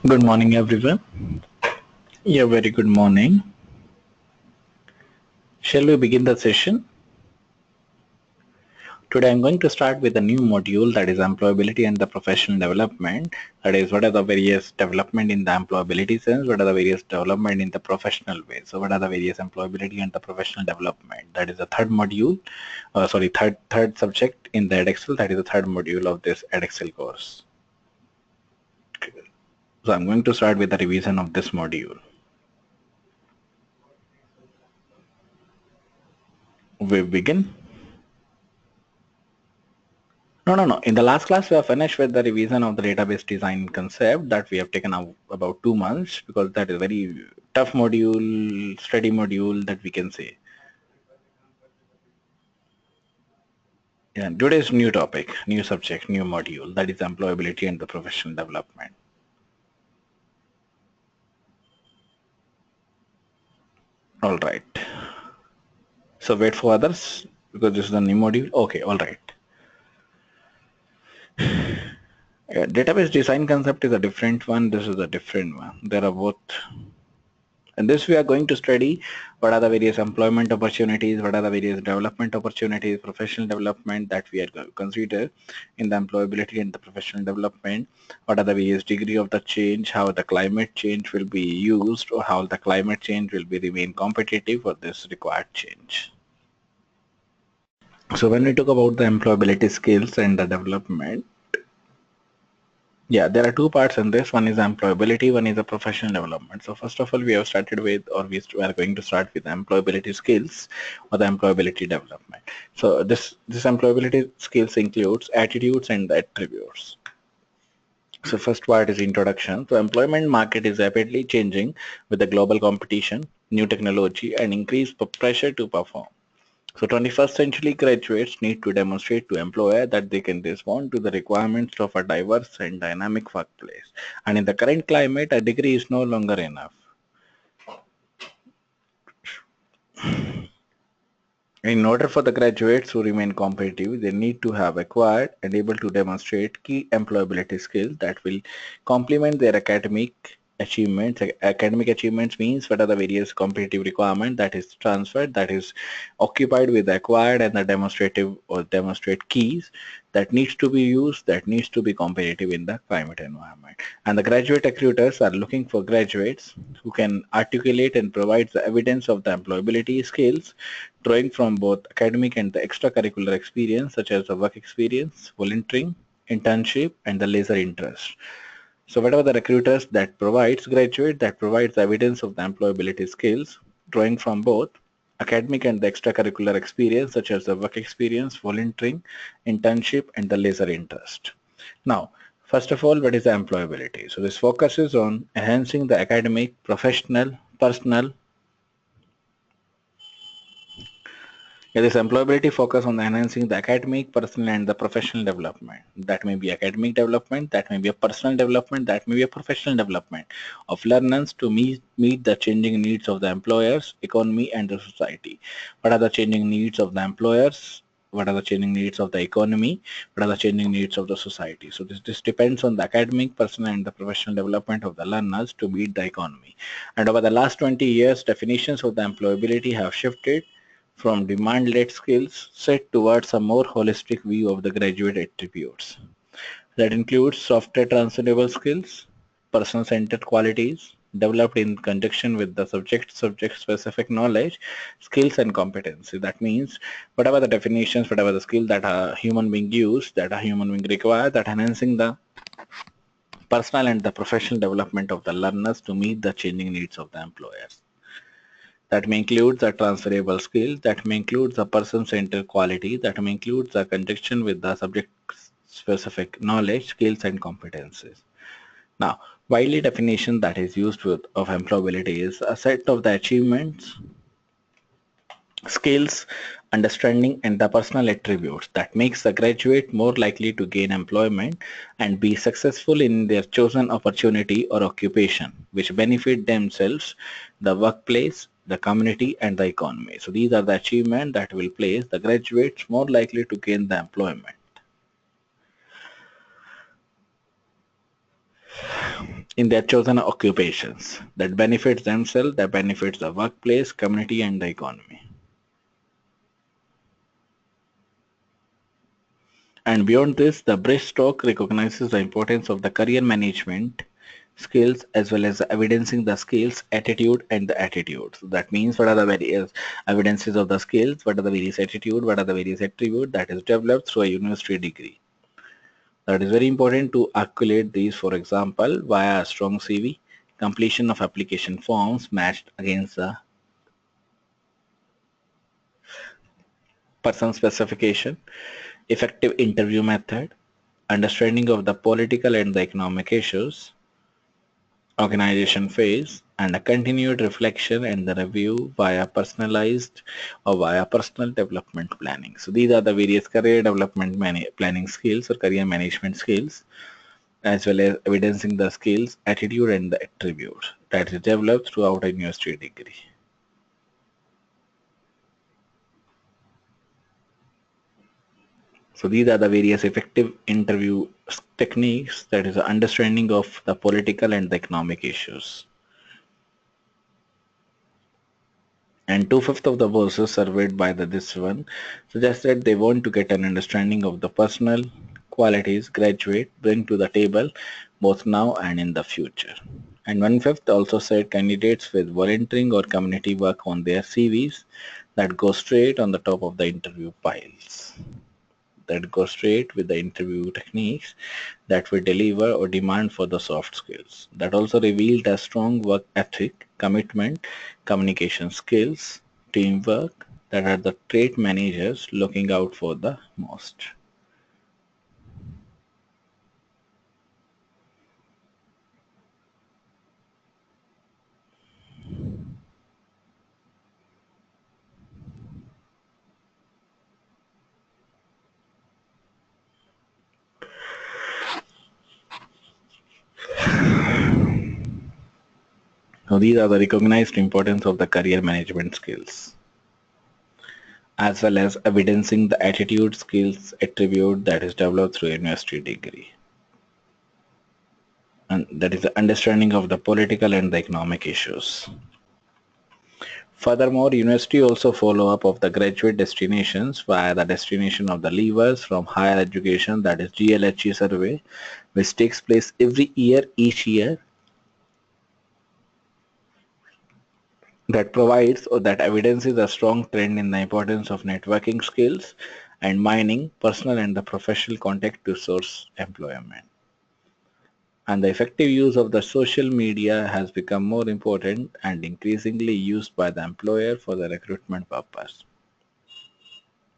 Good morning, everyone. Yeah, very good morning. Shall we begin the session? Today I'm going to start with a new module, that is employability and the professional development. That is, what are the various development in the employability sense, what are the various development in the professional way. So what are the various employability and the professional development? That is the third module, third subject in the Edexcel. That is the third module of this Edexcel course. So I'm going to start with the revision of this module. We begin. No. In the last class, we have finished with the revision of the database design concept that we have taken about 2 months, because that is very tough module, study module that we can say. Yeah, today's new topic, new subject, new module, that is employability and the professional development. All right. So wait for others because this is the new module. Okay, all right. Database design concept is a different one. This is a different one. There are both. In this, we are going to study what are the various employment opportunities, what are the various development opportunities, professional development that we are going to consider in the employability and the professional development, what are the various degree of the change, how the climate change will be used, or how the climate change will be remain competitive for this required change. So when we talk about the employability skills and the development, yeah, there are two parts in this. One is employability, one is the professional development. So first of all, we have started with, or we are going to start with employability skills or the employability development. So this employability skills includes attitudes and attributes. So first part is introduction. So employment market is rapidly changing with the global competition, new technology, and increased pressure to perform. So 21st century graduates need to demonstrate to employer that they can respond to the requirements of a diverse and dynamic workplace. And in the current climate, a degree is no longer enough. In order for the graduates to remain competitive, they need to have acquired and able to demonstrate key employability skills that will complement their academic achievements. Academic achievements means what are the various competitive requirements that is transferred, that is occupied with the acquired and the demonstrative or demonstrate keys that needs to be used, that needs to be competitive in the climate environment. And the graduate recruiters are looking for graduates who can articulate and provide the evidence of the employability skills, drawing from both academic and the extracurricular experience, such as the work experience, volunteering, internship, and the leisure interest. So whatever the recruiters that provides graduate that provides evidence of the employability skills, drawing from both academic and the extracurricular experience, such as the work experience, volunteering, internship, and the leisure interest. Now, first of all, what is the employability? So this focuses on enhancing the academic, professional, personal. Yeah, this employability focus on enhancing the academic, personal, and the professional development. That may be academic development, that may be a personal development, that may be a professional development of learners to meet the changing needs of the employers, economy, and the society. What are the changing needs of the employers? What are the changing needs of the economy? What are the changing needs of the society? So this depends on the academic, personal, and the professional development of the learners to meet the economy. And over the last 20 years, definitions of the employability have shifted from demand-led skills set towards a more holistic view of the graduate attributes. That includes software transferable skills, person-centered qualities, developed in conjunction with the subject-specific knowledge, skills, and competency. That means whatever the definitions, whatever the skill that a human being use, that a human being require, that enhancing the personal and the professional development of the learners to meet the changing needs of the employers. That may include the transferable skill, that may include the person-centered quality, that may include the conjunction with the subject-specific knowledge, skills, and competencies. Now, widely definition that is used of employability is a set of the achievements, skills, understanding, and the personal attributes that makes the graduate more likely to gain employment and be successful in their chosen opportunity or occupation, which benefit themselves, the workplace, the community, and the economy. So these are the achievements that will place the graduates more likely to gain the employment. in their chosen occupations that benefits themselves, that benefits the workplace, community, and the economy. And beyond this, the Bristock recognizes the importance of the career management skills as well as evidencing the skills, attitude, and the attitudes. That means what are the various evidences of the skills, what are the various attitude, what are the various attributes that is developed through a university degree. That is very important to articulate these, for example, via a strong CV, completion of application forms matched against the person specification, effective interview method, understanding of the political and the economic issues, organization phase, and a continued reflection and the review via personalized or via personal development planning. So these are the various career development planning skills or career management skills, as well as evidencing the skills, attitude, and the attributes that is developed throughout a university degree. So these are the various effective interview techniques, that is understanding of the political and the economic issues. And 2/5 of the persons surveyed by this one suggest that they want to get an understanding of the personal qualities graduate bring to the table both now and in the future. And 1/5 also said candidates with volunteering or community work on their CVs that go straight on the top of the interview piles. That go straight with the interview techniques that we deliver or demand for the soft skills. That also revealed a strong work ethic, commitment, communication skills, teamwork that are the trait managers looking out for the most. So these are the recognized importance of the career management skills, as well as evidencing the attitude skills attribute that is developed through a university degree. And that is the understanding of the political and the economic issues. Furthermore, university also follow up of the graduate destinations via the destination of the leavers from higher education, that is GLHE survey, which takes place every year, each year, that provides or that evidences a strong trend in the importance of networking skills and mining personal and the professional contact to source employment. And the effective use of the social media has become more important and increasingly used by the employer for the recruitment purpose.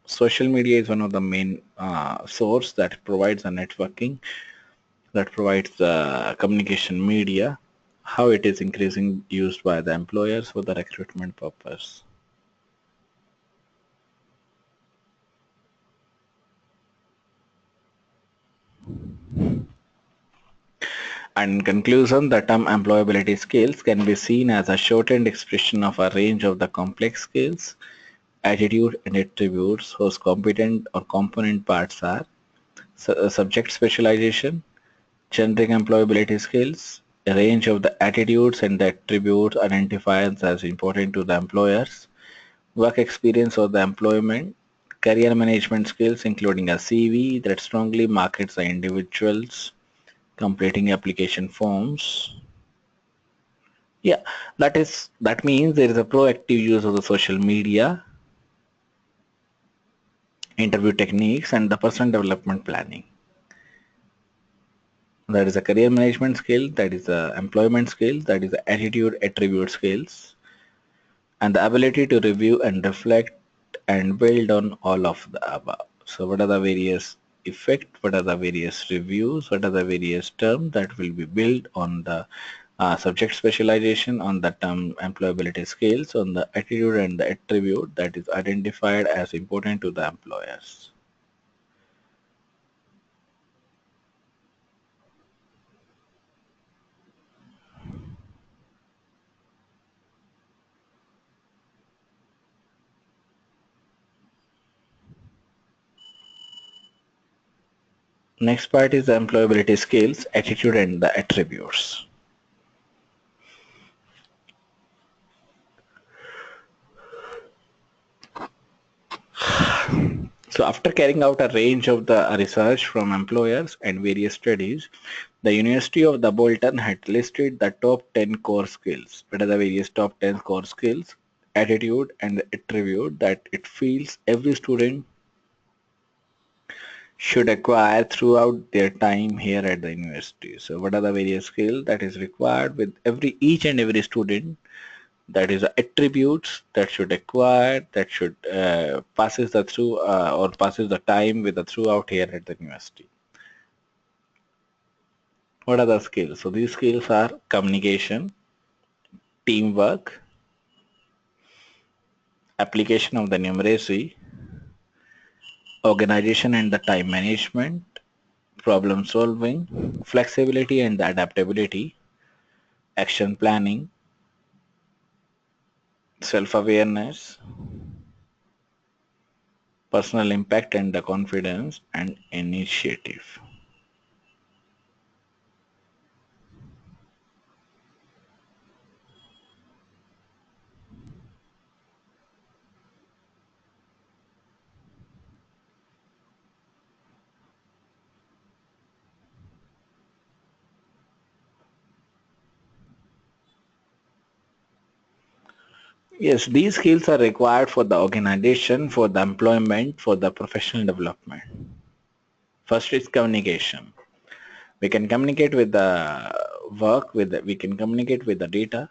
Social media is one of the main source that provides a networking, that provides the communication media, how it is increasing used by the employers for the recruitment purpose. And in conclusion, the term employability skills can be seen as a shortened expression of a range of the complex skills, attitude, and attributes whose competent or component parts are subject specialization, generic employability skills, a range of the attitudes and the attributes identified as important to the employers, work experience or the employment, career management skills including a CV that strongly markets the individuals, completing application forms. Yeah, that means there is a proactive use of the social media, interview techniques, and the personal development planning. That is a career management skill, that is a employment skill, that is a attitude attribute skills, and the ability to review and reflect and build on all of the above. So what are the various effects, what are the various reviews, what are the various terms that will be built on the subject specialization, on the term employability skills, on the attitude and the attribute that is identified as important to the employers. Next part is the employability skills, attitude and the attributes. So after carrying out a range of the research from employers and various studies, the University of the Bolton had listed the top 10 core skills. What are the various top 10 core skills, attitude and the attribute that it feels every student should acquire throughout their time here at the university. So what are the various skills that is required with each and every student, that is attributes that should acquire, that should passes the through or passes the time with the throughout here at the university. What are the skills? So these skills are communication, teamwork, application of the numeracy, organization and the time management, problem solving, flexibility and the adaptability, action planning, self-awareness, personal impact and the confidence, and initiative. Yes, these skills are required for the organization, for the employment, for the professional development. First is communication. We can communicate with the work, we can communicate with the data.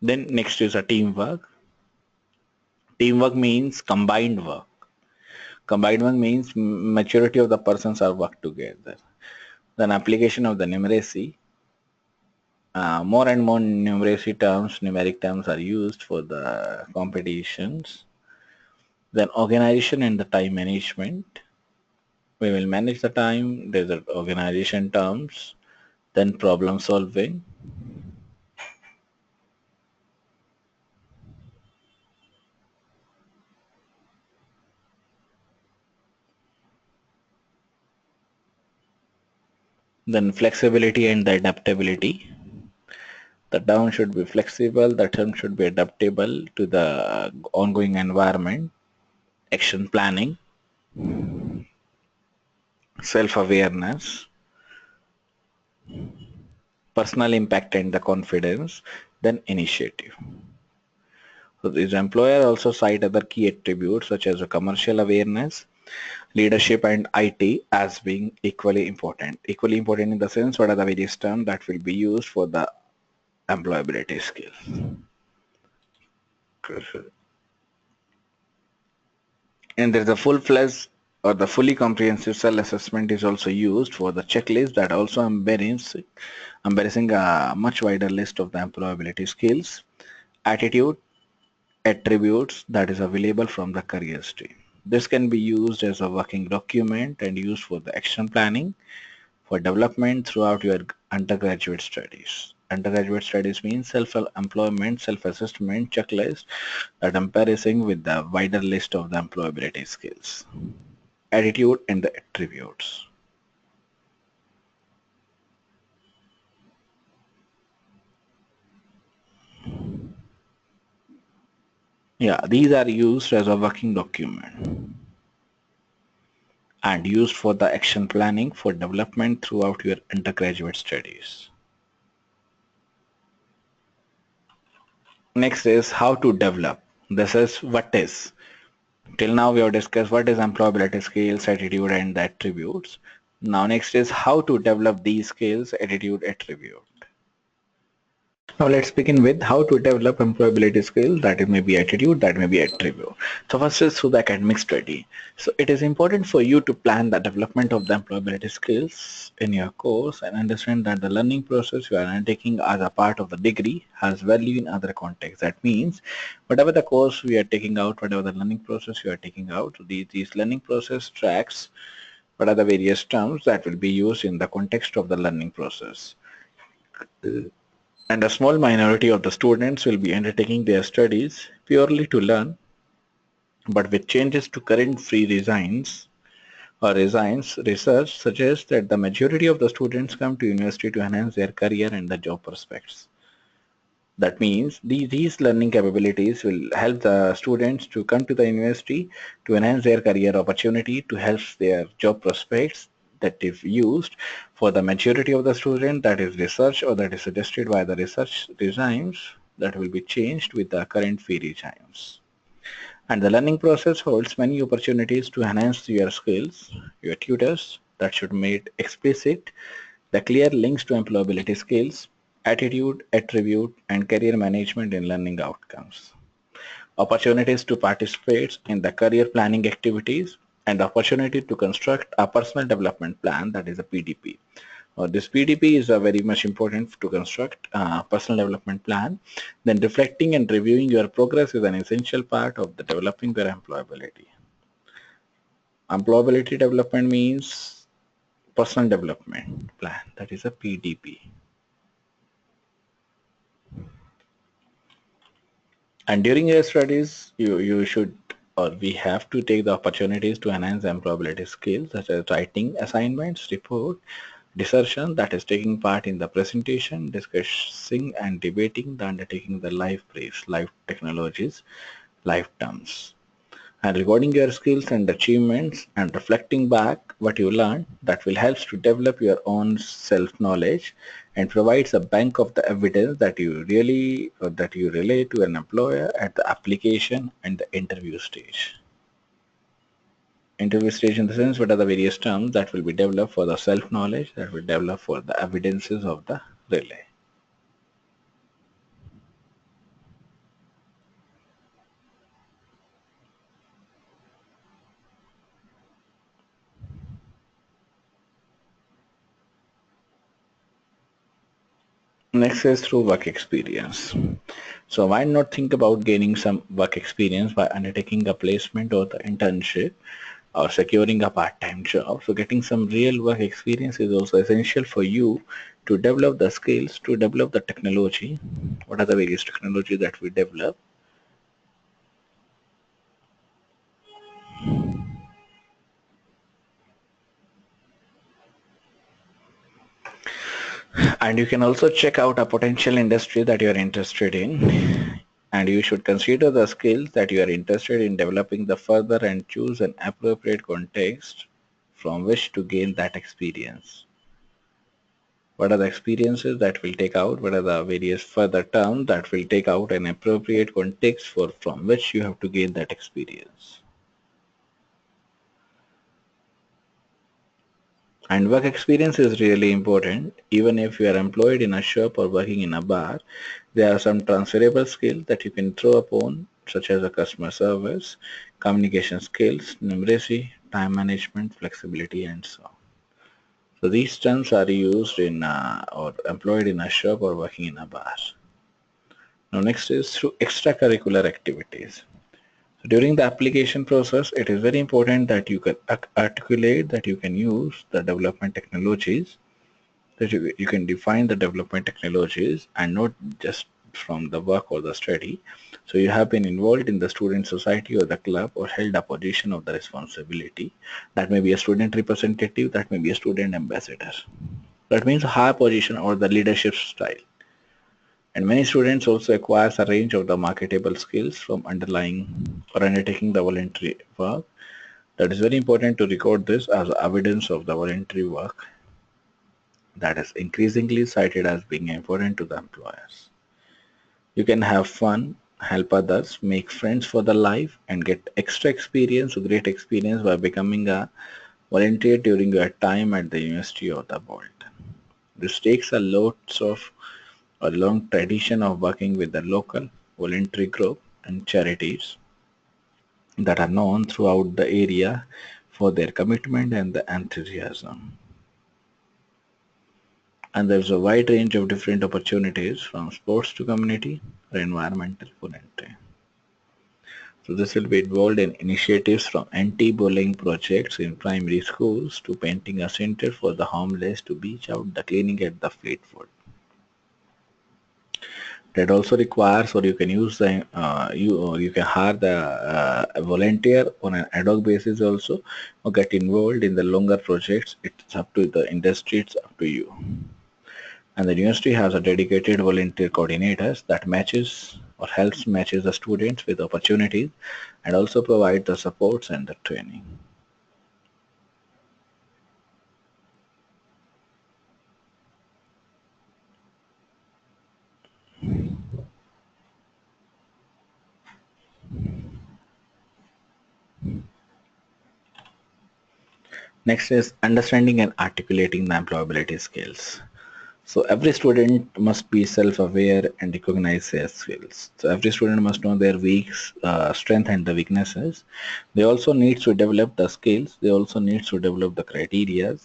Then next is a teamwork. Teamwork means combined work. Combined work means majority of the persons are work together. Then application of the numeracy. More and more numeric terms are used for the competitions. Then organization and the time management. We will manage the time. There's the organization terms. Then problem solving. Then flexibility and the adaptability. The term should be flexible. The term should be adaptable to the ongoing environment. Action planning. Self-awareness. Personal impact and the confidence. Then initiative. So this employer also cite other key attributes such as a commercial awareness, leadership and IT as being equally important. Equally important in the sense, what are the various terms that will be used for the employability skill. And there's a full-fledged or the fully comprehensive self-assessment is also used for the checklist that also embarrassing a much wider list of the employability skills, attitude, attributes that is available from the career stream. This can be used as a working document and used for the action planning for development throughout your undergraduate studies. Undergraduate studies means self-employment, self-assessment checklist that embarrassing with the wider list of the employability skills, attitude and the attributes. Yeah, these are used as a working document and used for the action planning for development throughout your undergraduate studies. Next is how to develop. This is what is. Till now we have discussed what is employability skills, attitude and the attributes. Now next is how to develop these skills, attitude, attribute. Now let's begin with how to develop employability skills, that it may be attitude, that may be attribute. So first is through the academic study. So it is important for you to plan the development of the employability skills in your course and understand that the learning process you are undertaking as a part of the degree has value in other contexts. That means whatever the course we are taking out, whatever the learning process you are taking out, these learning process tracks what are the various terms that will be used in the context of the learning process. And a small minority of the students will be undertaking their studies purely to learn, but with changes to current free resigns, research suggests that the majority of the students come to university to enhance their career and the job prospects. That means these learning capabilities will help the students to come to the university to enhance their career opportunity, to help their job prospects. That is used for the majority of the student, that is research or that is suggested by the research regimes that will be changed with the current fee regimes. And the learning process holds many opportunities to enhance your skills. Your tutors that should make explicit the clear links to employability skills, attitude, attribute, and career management in learning outcomes. Opportunities to participate in the career planning activities, and the opportunity to construct a personal development plan, that is a PDP. This PDP is very much important to construct a personal development plan. Then reflecting and reviewing your progress is an essential part of the developing your employability. Employability development means personal development plan, that is a PDP. And during your studies, you should or we have to take the opportunities to enhance employability skills such as writing assignments, report, discussion, that is taking part in the presentation, discussing and debating, the undertaking the live briefs, live technologies, live terms. And recording your skills and achievements and reflecting back what you learned, that will help to develop your own self-knowledge and provides a bank of the evidence that you really or that you relate to an employer at the application and the interview stage. Interview stage in the sense, what are the various terms that will be developed for the self-knowledge, that will develop for the evidences of the relay. Next is through work experience. So why not think about gaining some work experience by undertaking a placement or the internship or securing a part-time job. So getting some real work experience is also essential for you to develop the skills, to develop the technology. What are the various technologies that we develop? And you can also check out a potential industry that you are interested in. And you should consider the skills that you are interested in developing the further and choose an appropriate context from which to gain that experience. What are the experiences that will take out? What are the various further terms that will take out an appropriate context for from which you have to gain that experience? And work experience is really important. Even if you are employed in a shop or working in a bar, there are some transferable skills that you can throw upon, such as a customer service, communication skills, numeracy, time management, flexibility, and so on. So these terms are used in or employed in a shop or working in a bar. Now next is through extracurricular activities. So during the application process, it is very important that you can articulate that you can use the development technologies, that you can define the development technologies and not just from the work or the study. So you have been involved in the student society or the club or held a position of the responsibility. That may be a student representative, that may be a student ambassador. That means a high position or the leadership style. And many students also acquire a range of the marketable skills from underlying or undertaking the voluntary work. That is very important to record this as evidence of the voluntary work that is increasingly cited as being important to the employers. You can have fun, help others, make friends for the life, and get extra experience, great experience by becoming a volunteer during your time at the university or the world. This takes a long tradition of working with the local voluntary group and charities that are known throughout the area for their commitment and the enthusiasm. And there's a wide range of different opportunities from sports to community or environmental volunteering. So this will be involved in initiatives from anti-bullying projects in primary schools to painting a center for the homeless to beach out the cleaning at the fleet food. That also requires, or you can use the you can hire the volunteer on an ad hoc basis also, or get involved in the longer projects. It's up to the industry. It's up to you. And the university has a dedicated volunteer coordinators that matches or helps matches the students with opportunities and also provide the supports and the training. Next is understanding and articulating the employability skills. So every student must be self-aware and recognize their skills. So every student must know their strength and the weaknesses. They also need to develop the skills. They also need to develop the criteria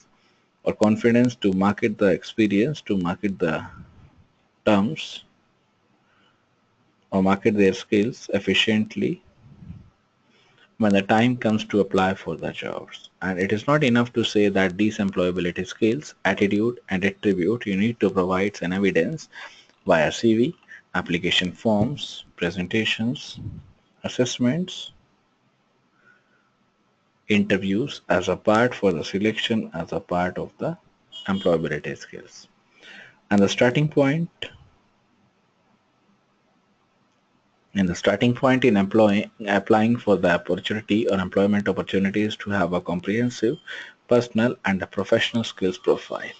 or confidence to market the experience, to market the terms, or market their skills efficiently when the time comes to apply for the jobs. And it is not enough to say that these employability skills, attitude, and attribute, you need to provide an evidence via CV, application forms, presentations, assessments, interviews as a part for the selection as a part of the employability skills. And the starting point in applying for the opportunity or employment opportunities to have a comprehensive personal and a professional skills profile.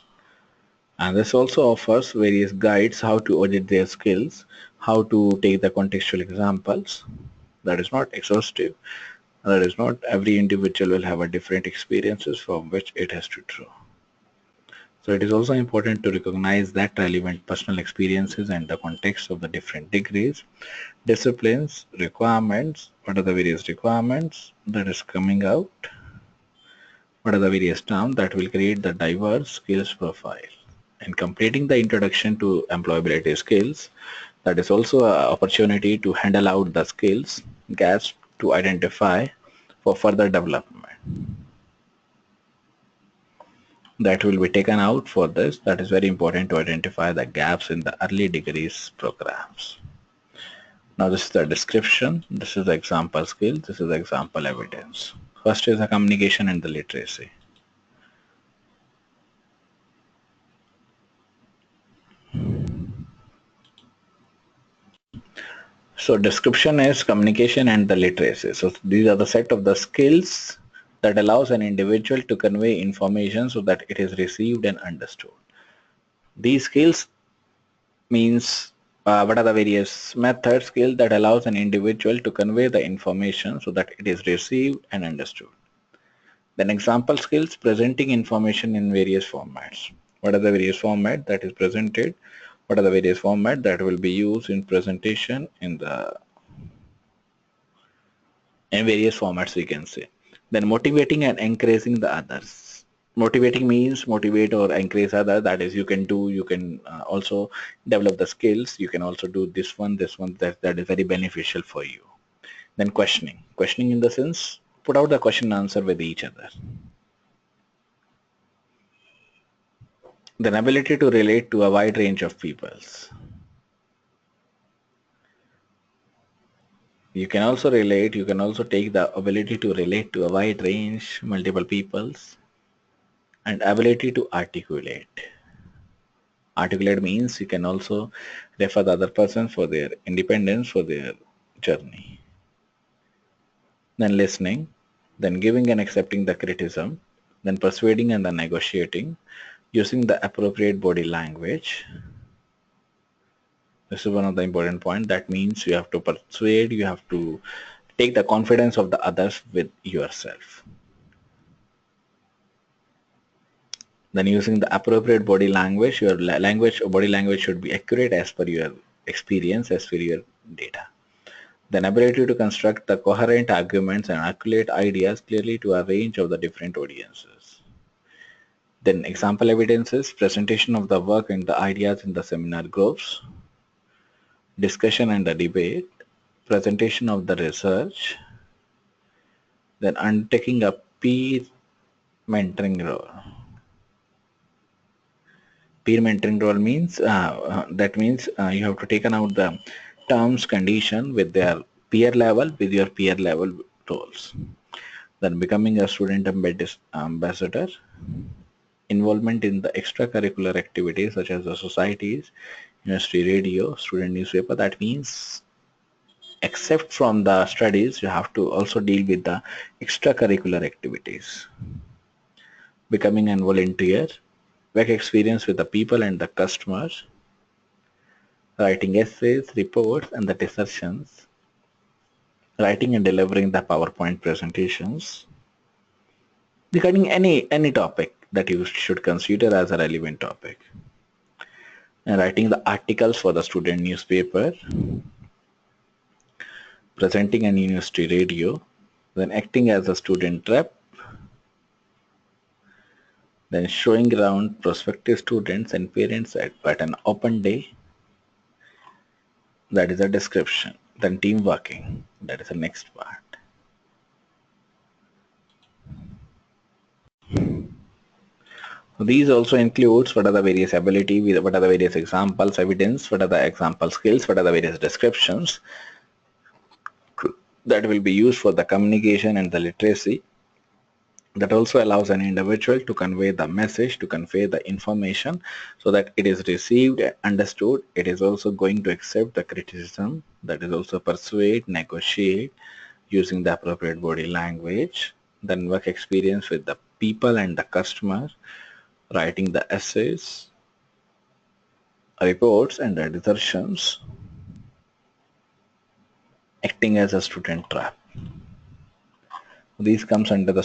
And this also offers various guides how to audit their skills, how to take the contextual examples. That is not exhaustive. That is not every individual will have a different experiences from which it has to draw. So it is also important to recognize that relevant personal experiences and the context of the different degrees, disciplines, requirements, what are the various requirements that is coming out, what are the various terms that will create the diverse skills profile. And completing the introduction to employability skills, that is also an opportunity to handle out the skills gaps to identify for further development. That will be taken out for this. That is very important to identify the gaps in the early degrees programs. Now this is the description, this is the example skill, this is the example evidence. First is the communication and the literacy. So description is communication and the literacy. So these are the set of the skills that allows an individual to convey information so that it is received and understood. These skills means what are the various method skills that allows an individual to convey the information so that it is received and understood. Then example skills, presenting information in various formats. What are the various formats that is presented? What are the various formats that will be used in presentation in various formats we can say. Then motivating and encouraging the others. Motivating means motivate or encourage others. That is, you can do, you can also develop the skills. You can also do this one, that is very beneficial for you. Then questioning. Questioning in the sense, put out the question and answer with each other. Then ability to relate to a wide range of peoples. You can also relate, you can also take the ability to relate to a wide range, multiple peoples, and ability to articulate. Articulate means you can also refer the other person for their independence, for their journey. Then listening, then giving and accepting the criticism, then persuading and then negotiating, using the appropriate body language. This is one of the important points. That means you have to persuade, you have to take the confidence of the others with yourself. Then using the appropriate body language, your body language should be accurate as per your experience, as per your data. Then ability to construct the coherent arguments and articulate ideas clearly to a range of the different audiences. Then example evidences, presentation of the work and the ideas in the seminar groups, discussion and the debate, presentation of the research, then undertaking a peer mentoring role. Peer mentoring role means that means you have to taken out the terms condition with their peer level, with your peer level roles. Then becoming a student ambassador, involvement in the extracurricular activities such as the societies, university radio, student newspaper. That means except from the studies, you have to also deal with the extracurricular activities. Becoming a volunteer, work experience with the people and the customers, writing essays, reports, and the discussions, writing and delivering the PowerPoint presentations, regarding any topic that you should consider as a relevant topic, and writing the articles for the student newspaper, presenting an university radio, then acting as a student rep, then showing around prospective students and parents at an open day. That is a description. Then team working. That is the next part. These also includes what are the various ability, what are the various examples, evidence, what are the example skills, what are the various descriptions that will be used for the communication and the literacy. That also allows an individual to convey the message, to convey the information so that it is received, understood. It is also going to accept the criticism, that is also persuade, negotiate using the appropriate body language, then work experience with the people and the customer, writing the essays, reports and the dissertations, acting as a student rep. These comes under the